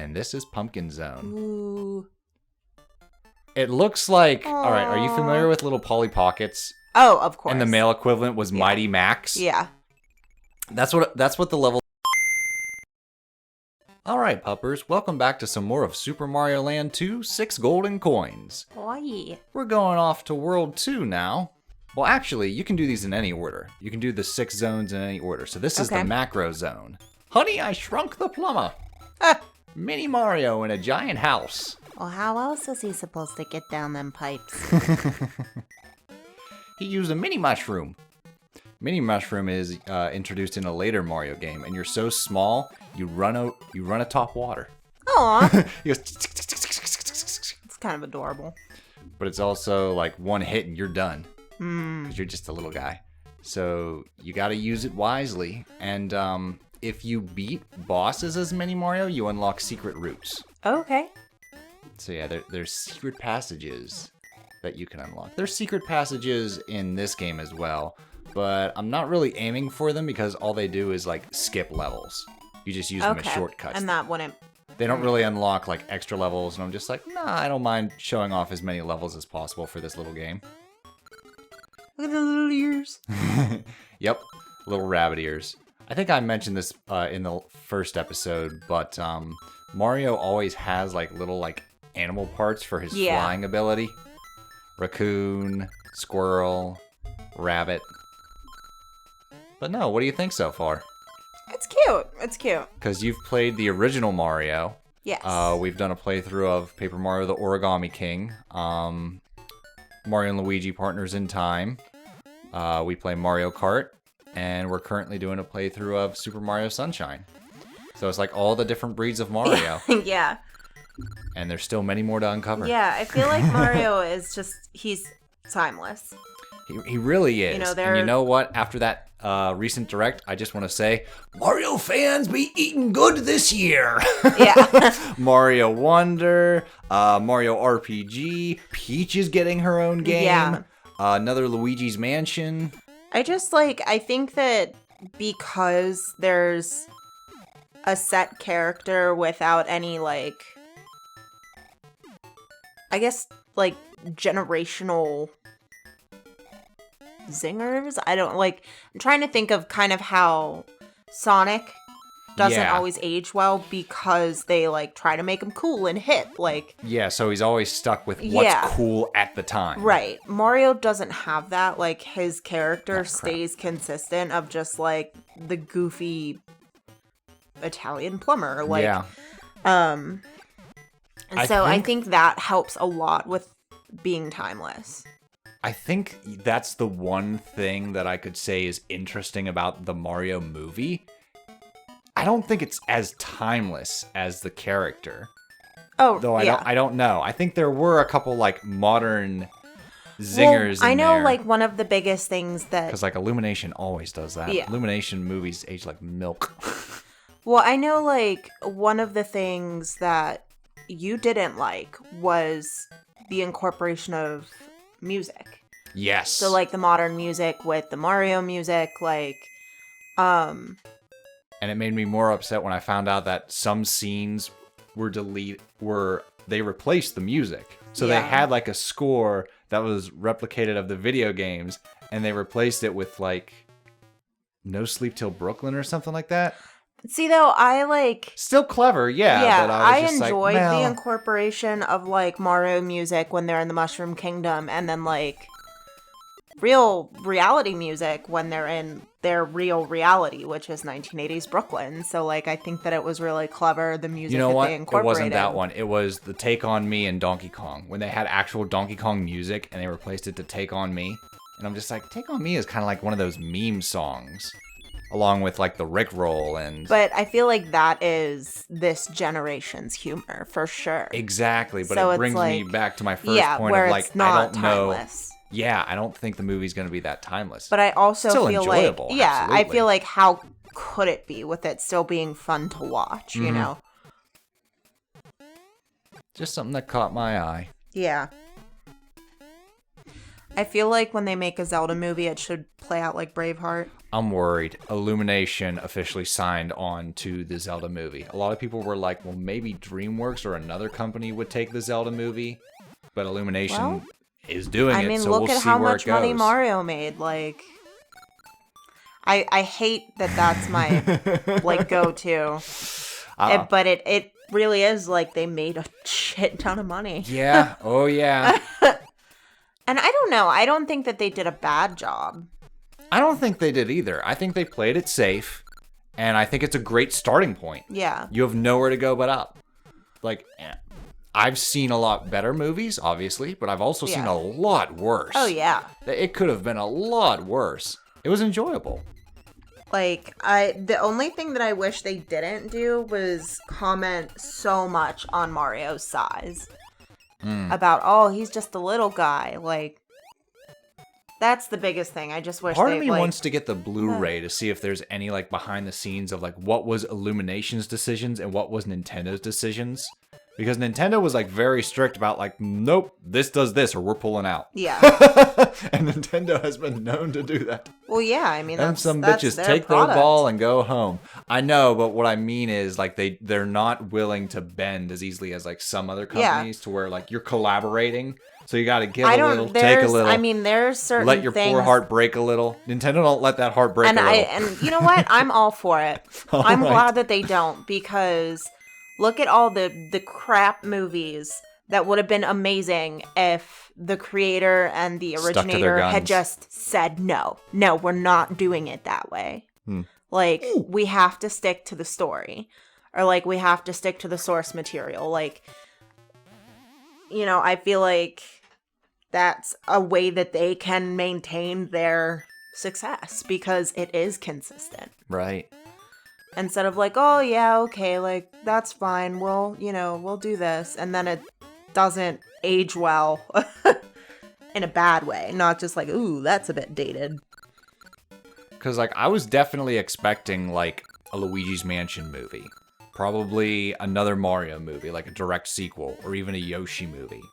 and this is Pumpkin Zone. Ooh. It looks like... Aww. All right, are you familiar with little Polly Pockets? Oh, of course. And the male equivalent was Mighty Max? Yeah. That's what the level... Alright, puppers, welcome back to some more of Super Mario Land 2, 6 Golden Coins. Boy. We're going off to World 2 now. Well, actually, you can do these in any order. You can do the 6 zones in any order. So this is the macro zone. Honey, I Shrunk the Plumber. Mini Mario in a giant house. Well, how else is he supposed to get down them pipes? He used a mini mushroom. Mini mushroom is introduced in a later Mario game, and you're so small, you run atop water. Aww. He goes... It's kind of adorable. But it's also like one hit and you're done. Because you're just a little guy. So you got to use it wisely. And if you beat bosses as Mini Mario, you unlock secret routes. Okay. So yeah, there's secret passages that you can unlock. There's secret passages in this game as well. But I'm not really aiming for them because all they do is like skip levels. You just use them as shortcuts. And that wouldn't... They don't really unlock like extra levels. And I'm just like, nah, I don't mind showing off as many levels as possible for this little game. Look at the little ears. Yep, little rabbit ears. I think I mentioned this in the first episode, but Mario always has like little like animal parts for his flying ability. Raccoon, squirrel, rabbit. But no, what do you think so far? It's cute. It's cute. Because you've played the original Mario. Yes. We've done a playthrough of Paper Mario the Origami King. Mario and Luigi Partners in Time. We play Mario Kart. And we're currently doing a playthrough of Super Mario Sunshine. So it's like all the different breeds of Mario. Yeah. And there's still many more to uncover. Yeah, I feel like Mario is just, he's timeless. He really is. And you know what? After that recent direct, I just want to say, Mario fans be eating good this year. Yeah. Mario Wonder, Mario RPG, Peach is getting her own game. Yeah. Another Luigi's Mansion. I think that because there's a set character without any, like, I guess, like, generational zingers. I'm trying to think of kind of how Sonic doesn't always age well because they like try to make him cool and hip. Like, yeah, so he's always stuck with what's cool at the time. Right. Mario doesn't have that. Like, his character stays consistent of just like the goofy Italian plumber. Like, and I think that helps a lot with being timeless. I think that's the one thing that I could say is interesting about the Mario movie. I don't think it's as timeless as the character. Oh, though I don't know. I think there were a couple like modern zingers. I know, there. like one of the biggest things that because like Illumination always does that. Yeah. Illumination movies age like milk. Well, I know like one of the things that you didn't like was the incorporation of music. Yes. So like the modern music with the Mario music, like and it made me more upset when I found out that some scenes they replaced the music. So they had like a score that was replicated of the video games and they replaced it with like No Sleep Till Brooklyn or something like that. See, though, I like... Still clever, yeah. But I enjoyed the incorporation of, like, Mario music when they're in the Mushroom Kingdom, and then, like, real reality music when they're in their real reality, which is 1980s Brooklyn. So, like, I think that it was really clever, the music that they incorporated. It wasn't that one. It was the Take On Me and Donkey Kong, when they had actual Donkey Kong music, and they replaced it to Take On Me. And I'm just like, Take On Me is kind of like one of those meme songs. Along with, like, the Rickroll and... But I feel like that is this generation's humor, for sure. Exactly, but so it brings me back to my first point of, like, I don't timeless. Know... Yeah, I don't think the movie's going to be that timeless. But I also still feel enjoyable, like... Yeah, absolutely. I feel like how could it be with it still being fun to watch, you know? Just something that caught my eye. Yeah. I feel like when they make a Zelda movie, it should play out like Braveheart. I'm worried. Illumination officially signed on to the Zelda movie. A lot of people were like, well, maybe DreamWorks or another company would take the Zelda movie, but Illumination is doing it, so we'll see where it goes. I mean, look at how much money Mario made. Like, I hate that that's my, like, go-to. But it really is, like, they made a shit ton of money. Yeah. Oh, yeah. And I don't know. I don't think that they did a bad job. I don't think they did either. I think they played it safe, and I think it's a great starting point. Yeah. You have nowhere to go but up. Like, I've seen a lot better movies, obviously, but I've also seen a lot worse. Oh, yeah. It could have been a lot worse. It was enjoyable. Like, the only thing that I wish they didn't do was comment so much on Mario's size. About, oh, he's just a little guy. Like, that's the biggest thing. I just wish Part of me wants to get the Blu-ray to see if there's any, like, behind the scenes of, like, what was Illumination's decisions and what was Nintendo's decisions. Because Nintendo was, like, very strict about, like, nope, this does this or we're pulling out. Yeah. And Nintendo has been known to do that. Well, yeah, I mean, and some bitches take their ball and go home. I know, but what I mean is, like, they're not willing to bend as easily as, like, some other companies to where, like, you're collaborating. So you got to give a little, take a little. I mean, there's certain let your poor heart break a little. Nintendo don't let that heart break a little. And you know what? I'm all for it. I'm glad that they don't, because look at all the crap movies that would have been amazing if the creator and the originator had just said, no, we're not doing it that way. Like, we have to stick to the story. Or, like, we have to stick to the source material. Like, you know, I feel like that's a way that they can maintain their success because it is consistent. Right. Instead of like, oh yeah, okay, like, that's fine. We'll do this. And then it doesn't age well in a bad way. Not just like, ooh, that's a bit dated. Because, like, I was definitely expecting, like, a Luigi's Mansion movie. Probably another Mario movie, like a direct sequel, or even a Yoshi movie.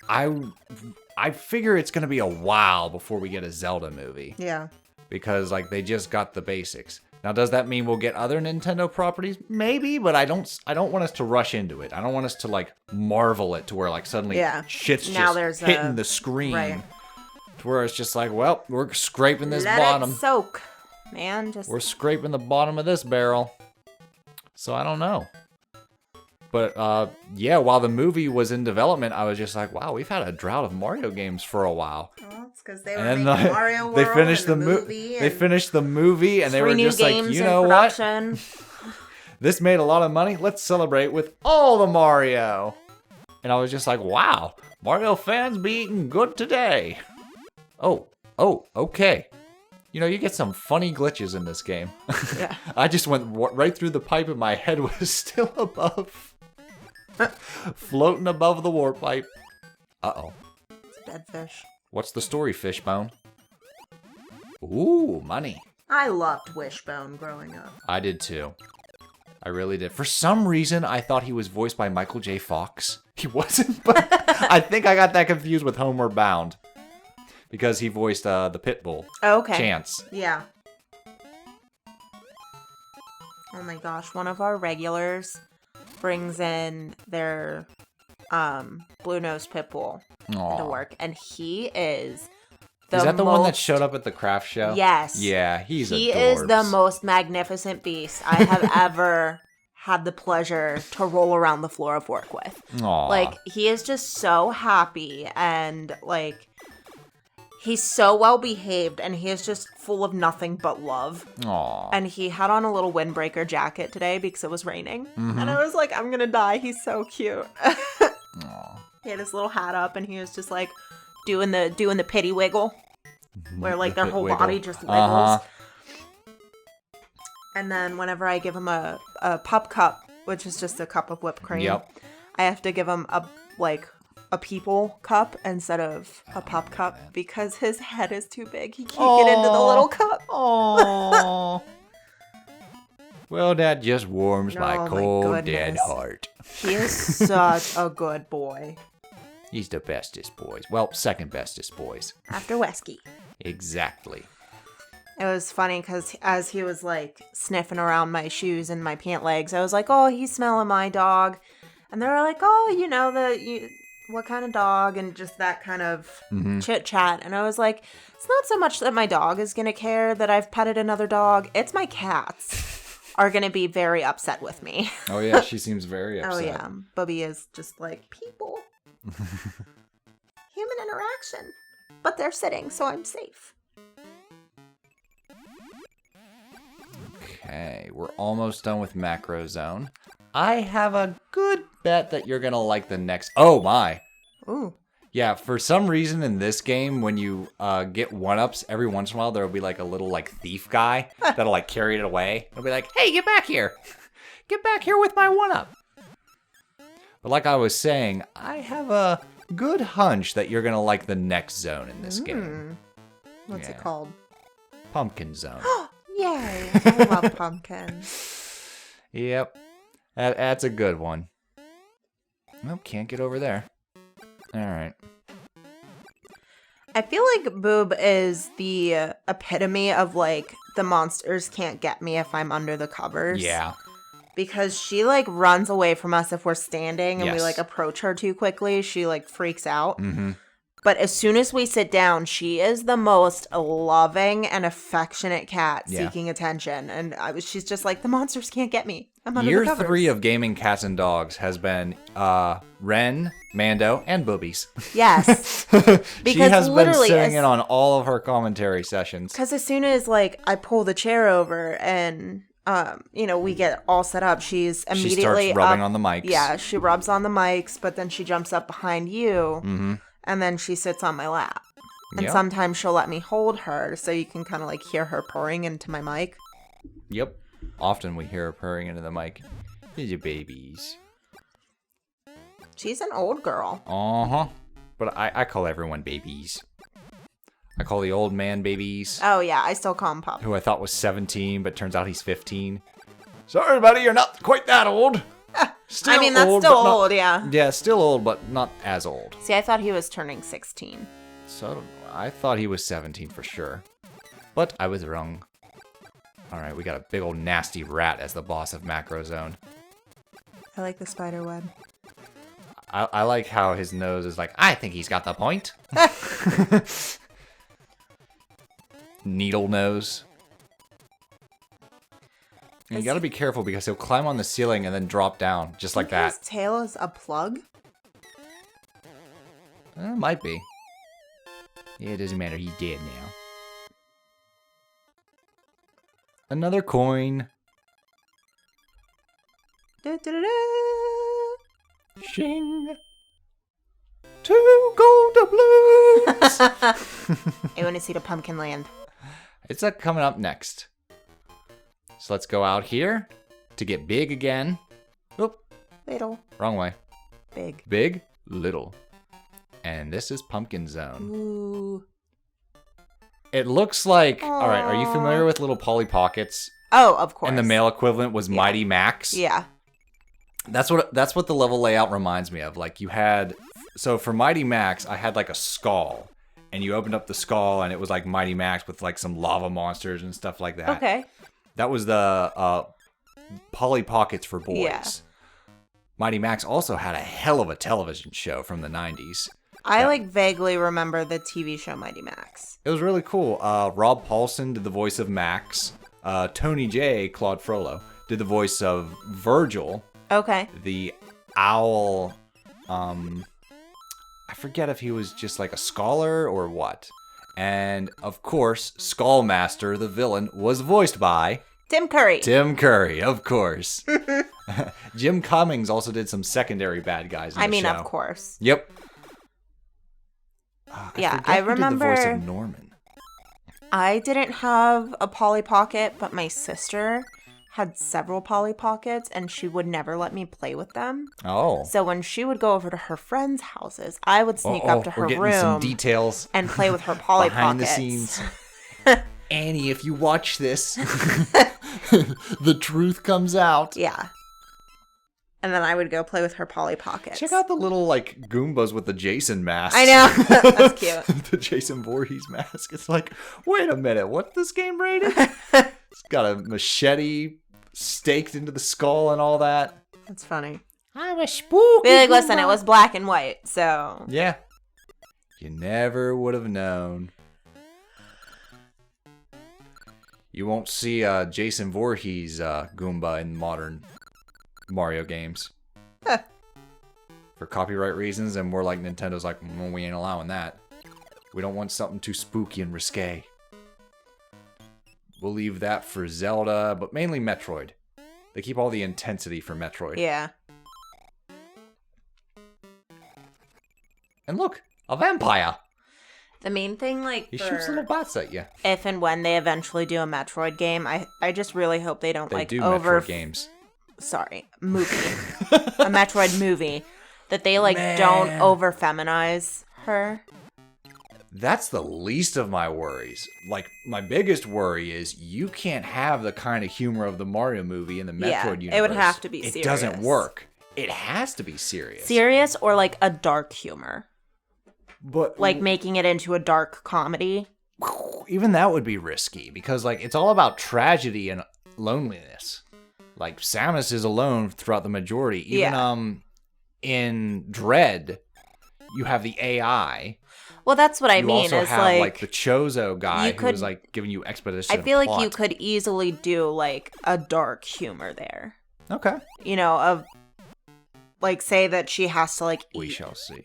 I figure it's going to be a while before we get a Zelda movie. Yeah. Because, like, they just got the basics. Now, does that mean we'll get other Nintendo properties? Maybe, but I don't want us to rush into it. I don't want us to, like, marvel it to where, like, suddenly shit's now just hitting the screen. Right. To where it's just like, well, we're scraping this bottom. Let it soak, man. We're scraping the bottom of this barrel. So I don't know. But, yeah, while the movie was in development, I was just like, wow, we've had a drought of Mario games for a while. Well, it's because they were making Mario World. They finished the movie. They finished the movie, and they were just like, you know what? This made a lot of money. Let's celebrate with all the Mario. And I was just like, wow, Mario fans be eating good today. Oh, okay. You know, you get some funny glitches in this game. Yeah. I just went right through the pipe and my head was still above. Floating above the warp pipe. Uh-oh. It's a dead fish. What's the story, Fishbone? Ooh, money. I loved Wishbone growing up. I did too. I really did. For some reason, I thought he was voiced by Michael J. Fox. He wasn't, but I think I got that confused with Homeward Bound. Because he voiced the Pitbull. Oh, okay. Chance. Yeah. Oh my gosh, one of our regulars brings in their blue-nosed Pitbull to work. And he is Is that the one that showed up at the craft show? Yes. Yeah, he is the most magnificent beast I have ever had the pleasure to roll around the floor of work with. Aww. Like, he is just so happy and, like, he's so well behaved and he is just full of nothing but love. Aww. And he had on a little windbreaker jacket today because it was raining. Mm-hmm. And I was like, I'm gonna die. He's so cute. Aww. He had his little hat up and he was just like doing the pity wiggle. Where like their whole body just wiggles. Uh-huh. And then whenever I give him a pup cup, which is just a cup of whipped cream, I have to give him a people cup instead of a pup cup because his head is too big. He can't get into the little cup. Aww. Well, that just warms my cold, dead heart. He is such a good boy. He's the bestest boys. Well, second bestest boys. After Wesky. Exactly. It was funny because as he was like sniffing around my shoes and my pant legs, I was like, "Oh, he's smelling my dog," and they were like, "Oh, what kind of dog?" and just that kind of chit chat. And I was like, "It's not so much that my dog is gonna care that I've petted another dog; it's my cats are gonna be very upset with me." Oh yeah, she seems very upset. Oh yeah, Bubby is just like people, human interaction, but they're sitting, so I'm safe. Okay, we're almost done with Macro Zone. I have a good bet that you're going to like the next... Oh, my. Ooh. Yeah, for some reason in this game, when you get 1-ups, every once in a while, there will be like a little like thief guy that'll like carry it away. It'll be like, hey, get back here. Get back here with my 1-up. But like I was saying, I have a good hunch that you're going to like the next zone in this game. What's it called? Pumpkin Zone. Yay! I love pumpkins. Yep. That's a good one. Nope, can't get over there. Alright. I feel like Boob is the epitome of, like, the monsters can't get me if I'm under the covers. Yeah. Because she, like, runs away from us if we're standing and we, Yes. like, approach her too quickly. She, like, freaks out. Mm-hmm. But as soon as we sit down, she is the most loving and affectionate cat seeking attention. And she's just like, the monsters can't get me. I'm under the Year covers. 3 of gaming cats and dogs has been Ren, Mando, and Boobies. Yes. She has been literally sitting in on all of her commentary sessions. Because as soon as, like, I pull the chair over and, we get all set up, she's immediately She starts rubbing up. on the mics. Yeah, she rubs on the mics, but then she jumps up behind you. Mm-hmm. And then she sits on my lap. And Yep. sometimes she'll let me hold her so you can kind of like hear her purring into my mic. Yep. Often we hear her purring into the mic. These are babies. She's an old girl. Uh-huh. But I call everyone babies. I call the old man babies, Oh, yeah, I still call him Pup. who I thought was 17, but turns out he's 15. Sorry, buddy, you're not quite that old. Still I mean, that's old, still but not- old, yeah. Yeah, still old, but not as old. See, I thought he was turning 16. So I thought he was 17 for sure. But I was wrong. Alright, we got a big old nasty rat as the boss of Macro Zone. I like the spider web. I like how his nose is like, I think he's got the point. Needle nose. And you gotta be careful because he'll climb on the ceiling and then drop down, just like that. His tail is a plug? Might be. Yeah, it doesn't matter. He's dead now. Another coin. Da-da-da-da. Shing. 2 gold doubloons. I want to see the pumpkin land. It's coming up next. So let's go out here to get big again. Oop, Little. wrong way. Big. Big, little. And this is Pumpkin Zone. Ooh. It looks like... Alright, are you familiar with little Polly Pockets? Oh, of course. And the male equivalent was Mighty Max? Yeah. That's what the level layout reminds me of. Like you had... So for Mighty Max, I had like a skull. And you opened up the skull and it was like Mighty Max with like some lava monsters and stuff like that. Okay. That was the Polly Pockets for boys. Yeah. Mighty Max also had a hell of a television show from the 90s. I like vaguely remember the TV show Mighty Max. It was really cool. Rob Paulson did the voice of Max. Tony J, Claude Frollo, did the voice of Virgil, Okay. the owl. I forget if he was just like a scholar or what. And of course, Skullmaster, the villain, was voiced by Tim Curry. Tim Curry, of course. Jim Cummings also did some secondary bad guys in the show. Of course. Yep. Yeah, forget I who did the voice remember- of Norman. I didn't have a Polly Pocket, but my sister had several Polly Pockets, and she would never let me play with them. Oh. So when she would go over to her friends' houses, I would sneak up to her we're getting some room details and play with her Polly behind Pockets. the scenes. Annie, if you watch this, the truth comes out. Yeah. And then I would go play with her Polly Pockets. Check out the little, like, Goombas with the Jason mask. I know. That's cute. The Jason Voorhees mask. It's like, wait a minute, what's this game rated? It's got a machete staked into the skull and all that. That's funny. I'm a spooky Be like, Goomba. listen, it was black and white, so... Yeah. You never would have known. You won't see Jason Voorhees Goomba in modern Mario games. For copyright reasons, and more like Nintendo's like, we ain't allowing that. We don't want something too spooky and risque. We'll leave that for Zelda, but mainly Metroid. They keep all the intensity for Metroid. Yeah. And look, a vampire. The main thing, like, He shoots little bats at you. if and when they eventually do a Metroid game, I just really hope they don't, They like, do Metroid games. Sorry, movie. A Metroid movie. That they, like, don't over-feminize her. That's the least of my worries. Like, my biggest worry is you can't have the kind of humor of the Mario movie in the Metroid universe. It would have to be serious. It doesn't work. It has to be serious. Serious or, like, a dark humor. But Like, making it into a dark comedy. even that would be risky because, like, it's all about tragedy and loneliness. Like, Samus is alone throughout the majority. Even in Dread, you have the AI. Well, that's what I mean. You also is have, like the Chozo guy could- who was, like, giving you exposition. I feel like plot. you could easily do, like, a dark humor there. Okay. You know, of, like, say that she has to, like, eat. We shall see.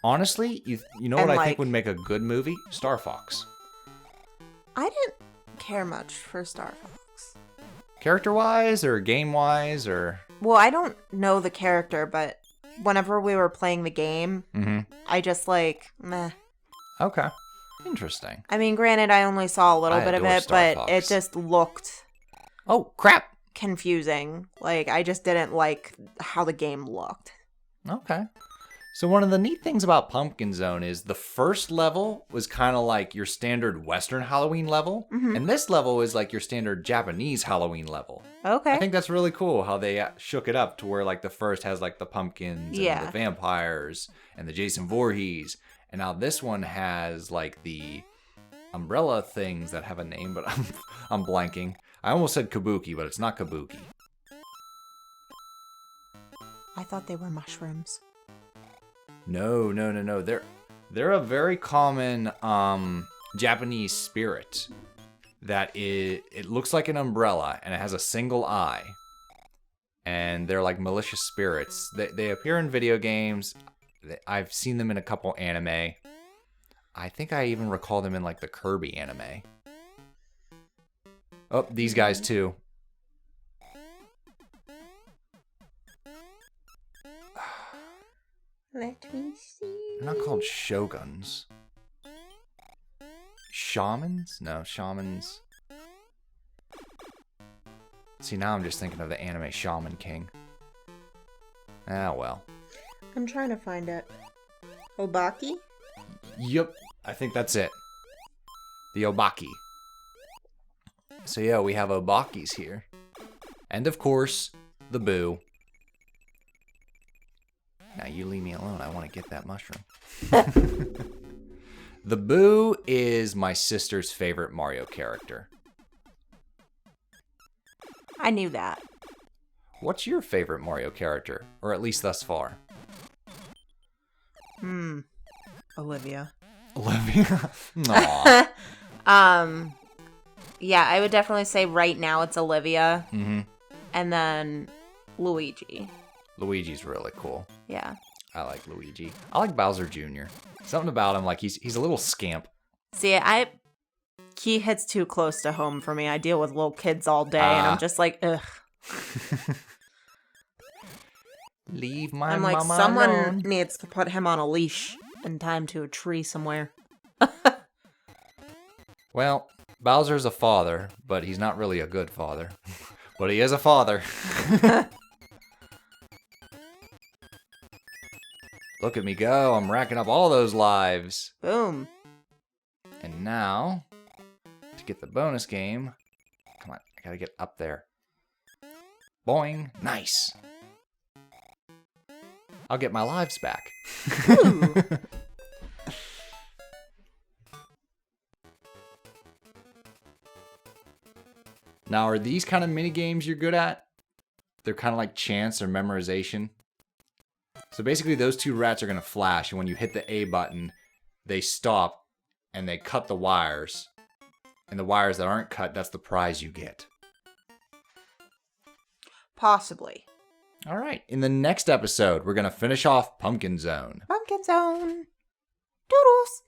Honestly, you know And, what I like- think would make a good movie? Star Fox. I didn't care much for Star Fox. Character-wise or game-wise or... Well, I don't know the character, but whenever we were playing the game, I just, like, meh. Okay. Interesting. I mean, granted, I only saw a little I bit of adore it, Star but Fox. it just looked Oh, crap! confusing. Like, I just didn't like how the game looked. Okay. So one of the neat things about Pumpkin Zone is the first level was kind of like your standard Western Halloween level, and this level is like your standard Japanese Halloween level. Okay. I think that's really cool how they shook it up to where like the first has like the pumpkins and the vampires and the Jason Voorhees, and now this one has like the umbrella things that have a name, but I'm blanking. I almost said Kabuki, but it's not Kabuki. I thought they were mushrooms. No. They're a very common Japanese spirit that it looks like an umbrella and it has a single eye. And they're like malicious spirits. They appear in video games. I've seen them in a couple anime. I think I even recall them in like the Kirby anime. Oh, these guys too. Let me see. They're not called shoguns. Shamans? No, shamans. See, now I'm just thinking of the anime Shaman King. Ah, well. I'm trying to find it. Obaki? Yep, I think that's it. The Obaki. So yeah, we have Obakis here. And of course, the Boo. Now you leave me alone, I want to get that mushroom. The Boo is my sister's favorite Mario character. I knew that. What's your favorite Mario character? Or at least thus far? Olivia. Olivia? Aw. Yeah, I would definitely say right now it's Olivia. Mm-hmm. And then Luigi. Luigi's really cool. Yeah. I like Luigi. I like Bowser Jr. Something about him, like he's a little scamp. See, he hits too close to home for me. I deal with little kids all day, and I'm just like, ugh. Leave my I'm like, mama someone alone. needs to put him on a leash and tie him to a tree somewhere. Well, Bowser's a father, but he's not really a good father. But he is a father. Look at me go. I'm racking up all those lives. Boom. And now, to get the bonus game, come on, I gotta get up there. Boing. Nice. I'll get my lives back. Ooh. Now, are these kind of mini games you're good at? They're kind of like chance or memorization. So basically, those two rats are going to flash, and when you hit the A button, they stop, and they cut the wires. And the wires that aren't cut, that's the prize you get. Possibly. All right. In the next episode, we're going to finish off Pumpkin Zone. Pumpkin Zone. Doodles.